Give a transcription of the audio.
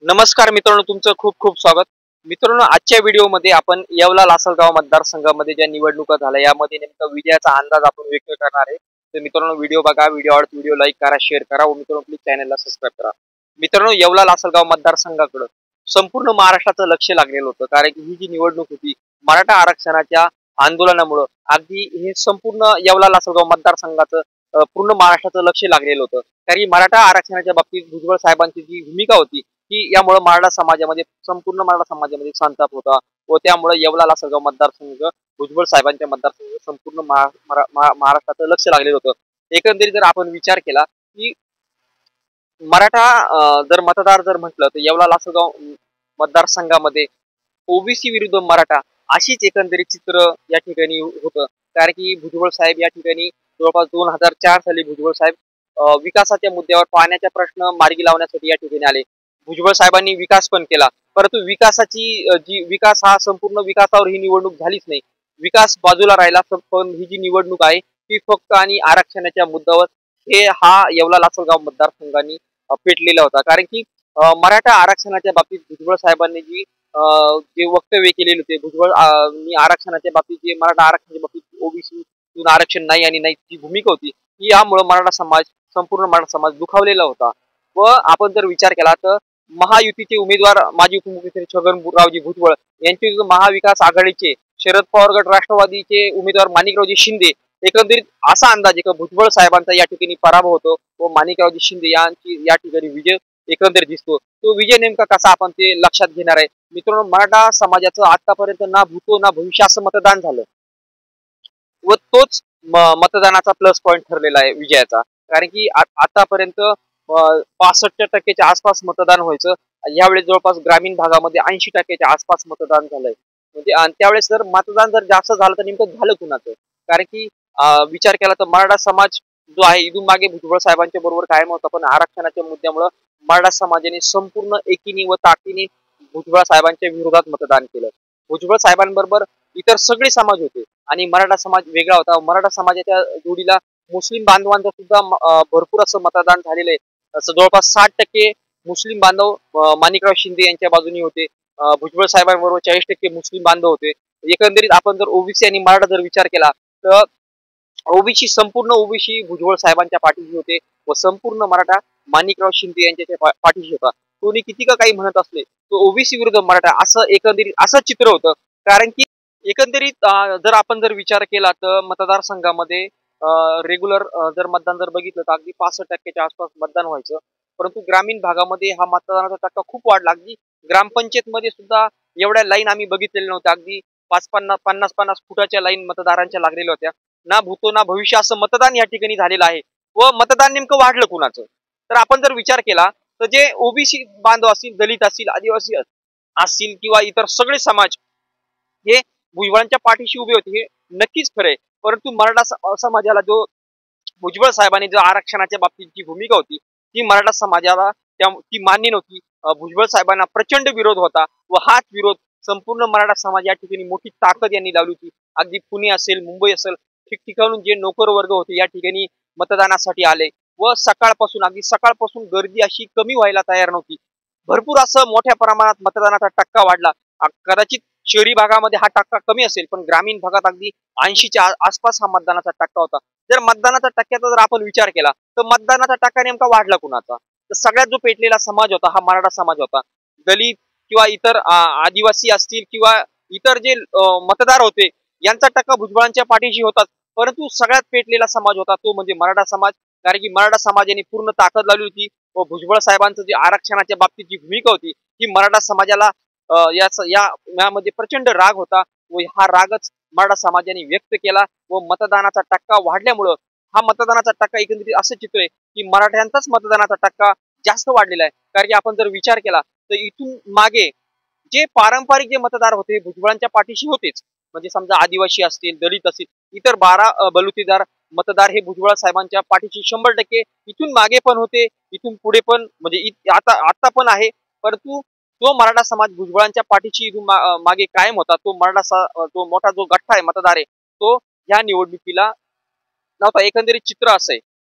नमस्कार मित्रांनो, तुमचं खूप खूप स्वागत. मित्रांनो, आजच्या व्हिडिओमध्ये आपण येवला लासलगाव मतदारसंघामध्ये ज्या निवडणुका झाल्या यामध्ये नेमका विजयाचा अंदाज आपण व्यक्त करणार आहे. तर मित्रांनो, व्हिडिओ बघा, व्हिडिओ आवडत व्हिडिओ लाईक करा, शेअर करा व मित्रांनो प्लीज चॅनलला सबस्क्राईब करा. मित्रांनो, येवला लासलगाव मतदारसंघाकडे संपूर्ण महाराष्ट्राचं लक्ष लागलेलं होतं, कारण की ही जी निवडणूक होती मराठा आरक्षणाच्या आंदोलनामुळे अगदी हे संपूर्ण येवला लासलगाव मतदारसंघाचं पूर्ण महाराष्ट्राचं लक्ष लागलेलं होतं. कारण की मराठा आरक्षणाच्या बाबतीत भुजबळ साहेबांची जी भूमिका होती की यामुळे मराठा समाजामध्ये संपूर्ण मराठा समाजामध्ये संताप होता व त्यामुळे येवला लासलगाव मतदारसंघ भुजबळ साहेबांच्या मतदारसंघ संपूर्ण महाराष्ट्राचं लक्ष लागलेलं होतं. एकंदरीत जर आपण विचार केला की मराठा जर मतदार जर म्हटलं तर येवला लासलगाव मतदारसंघामध्ये ओबीसी विरुद्ध मराठा अशीच एकंदरीत चित्र या ठिकाणी होतं. कारण की भुजबळ साहेब या ठिकाणी जवळपास 2004 साली भुजबळ साहेब विकासाच्या मुद्द्यावर पाण्याचा प्रश्न मार्गी लावण्यासाठी या ठिकाणी आले. भुजबळ साहेबांनी विकास पण केला, परंतु विकासाची जी विकास हा संपूर्ण विकासावर ही निवडणूक झालीच नाही. विकास बाजूला राहिला, पण ही जी निवडणूक आहे ती फक्त आणि आरक्षणाच्या मुद्द्यावर हे हा येवला लासलगाव मतदारसंघांनी पेटलेला होता. कारण की मराठा आरक्षणाच्या बाबतीत भुजबळ साहेबांनी जे वक्तव्य केलेले होते, भुजबळ आरक्षणाच्या बाबतीत जे मराठा आरक्षणाच्या बाबतीत ओबीसी आरक्षण नाही आणि नाही जी भूमिका होती ही यामुळे मराठा समाज संपूर्ण मराठा समाज दुखावलेला होता. व आपण जर विचार केला तर महायुतीचे उमेदवार माजी उपमुख्यमंत्री छगनरावजी भुजबळ यांचे महाविकास आघाडीचे शरद पवार गट राष्ट्रवादीचे उमेदवार माणिकरावजी शिंदे, एकंदरीत असा अंदाज आहे की भुजबळ साहेबांचा या ठिकाणी पराभव होतो व माणिकरावजी शिंदे यांची या ठिकाणी विजय एकंदरीत दिसतो. तो विजय नेमका कसा आपण ते लक्षात घेणार आहे. मित्रांनो, मराठा समाजाचं आतापर्यंत ना भूतो ना भविष्य असं मतदान झालं व तोच मतदानाचा प्लस पॉईंट ठरलेला आहे विजयाचा. कारण की आतापर्यंत 65% आसपास मतदान व्हायचं, यावेळेस जवळपास ग्रामीण भागामध्ये 80% आसपास मतदान झालंय. म्हणजे त्यावेळेस जर मतदान जर जास्त झालं तर नेमकं झालं कुणाचं. कारण की विचार केला तर मराठा समाज जो आहे इथून मागे भुजबळ साहेबांच्या बरोबर कायम होता, पण आरक्षणाच्या मुद्द्यामुळे मराठा समाजाने संपूर्ण एकीने व ताकीने भुजबळ साहेबांच्या विरोधात मतदान केलं. भुजबळ साहेबांबरोबर इतर सगळे समाज होते आणि मराठा समाज वेगळा होता. मराठा समाजाच्या जोडीला मुस्लिम बांधवांचं सुद्धा भरपूर असं मतदान झालेलं आहे. असं जवळपास 60% मुस्लिम बांधव माणिकराव शिंदे यांच्या बाजूनी होते. भुजबळ साहेबांबरोबर 40% मुस्लिम बांधव होते. एकंदरीत आपण जर ओबीसी आणि मराठा जर विचार केला तर संपूर्ण ओबीसी भुजबळ साहेबांच्या पाठीशी होते व संपूर्ण मराठा माणिकराव शिंदे यांच्या पाठीशी होता. कोणी किती का काही म्हणत असले तो ओबीसी विरुद्ध मराठा असं एकंदरीत असं चित्र होतं. कारण की एकंदरीत जर आपण जर विचार केला तर मतदारसंघामध्ये रेग्युलर जर मतदान जर बघितलं तर अगदी 65% आसपास मतदान व्हायचं, परंतु ग्रामीण भागामध्ये हा मतदानाचा टक्का खूप वाढला. अगदी ग्रामपंचायत मध्ये सुद्धा एवढ्या लाईन आम्ही बघितलेल्या नव्हत्या. अगदी 50-50 फुटाच्या लाईन मतदारांच्या लागलेल्या होत्या. ना भूतो ना भविष्य असं मतदान या ठिकाणी झालेलं आहे. व मतदान नेमकं वाढलं कुणाचं, तर आपण जर विचार केला तर जे ओबीसी बांधव असतील, दलित असतील, आदिवासी असतील किंवा इतर सगळे समाज हे भुजबळांच्या पाठीशी उभे होते, हे नक्कीच खरंय. परंतु मराठा समाजाला जो भुजबळ साहेबांनी जो आरक्षणाच्या बाबतीत जी भूमिका होती ती मराठा समाजाला ती मान्य नव्हती. भुजबळ साहेबांना प्रचंड विरोध होता व हाच विरोध संपूर्ण मराठा समाज या ठिकाणी मोठी ताकद यांनी लावली होती. अगदी पुणे असेल, मुंबई असेल, ठिकठिकाणून जे नोकर वर्ग होते या ठिकाणी मतदानासाठी आले व अगदी सकाळपासून गर्दी अशी कमी व्हायला तयार नव्हती. भरपूर असं मोठ्या प्रमाणात मतदानाचा टक्का वाढला. कदाचित शहरी भागामध्ये हा टक्का कमी असेल, पण ग्रामीण भागात अगदी 80च्या आसपास हा मतदानाचा टक्का होता. जर मतदानाचा टक्क्याचा जर आपण विचार केला तर मतदानाचा टक्का नेमका वाढला कुणाचा, तर सगळ्यात जो पेटलेला समाज होता हा मराठा समाज होता. दलित किंवा इतर आदिवासी असतील किंवा इतर जे मतदार होते यांचा टक्का भुजबळांच्या पाठीशी होता, परंतु सगळ्यात पेटलेला समाज होता तो म्हणजे मराठा समाज. कारण की मराठा समाजाने पूर्ण ताकद लावली होती व भुजबळ साहेबांचं जे आरक्षणाच्या बाबतीत जी भूमिका होती ती मराठा समाजाला यामध्ये प्रचंड राग होता व हा रागच मराठा समाजाने व्यक्त केला व मतदानाचा टक्का वाढल्यामुळं हा मतदानाचा टक्का एकंदरीत असं चित्र आहे की मराठ्यांचाच मतदानाचा टक्का जास्त वाढलेला आहे. कारण की आपण जर विचार केला तर इथून मागे जे पारंपरिक जे मतदार होते भुजबळांच्या पाठीशी होतेच, म्हणजे समजा आदिवासी असतील, दलित असतील, इतर 12 बलुतेदार मतदार हे भुजबळ साहेबांच्या पाठीशी 100% इथून मागे पण होते, इथून पुढे पण म्हणजे आता पण आहे. परंतु तो मराठा समाज भुजबळांच्या पाठीशी इथून मागे कायम होता. तो मोठा जो गठ्ठा आहे मतदार आहे तो ह्या निवडणुकीला नव्हता. एकंदरीत चित्र असं आहे.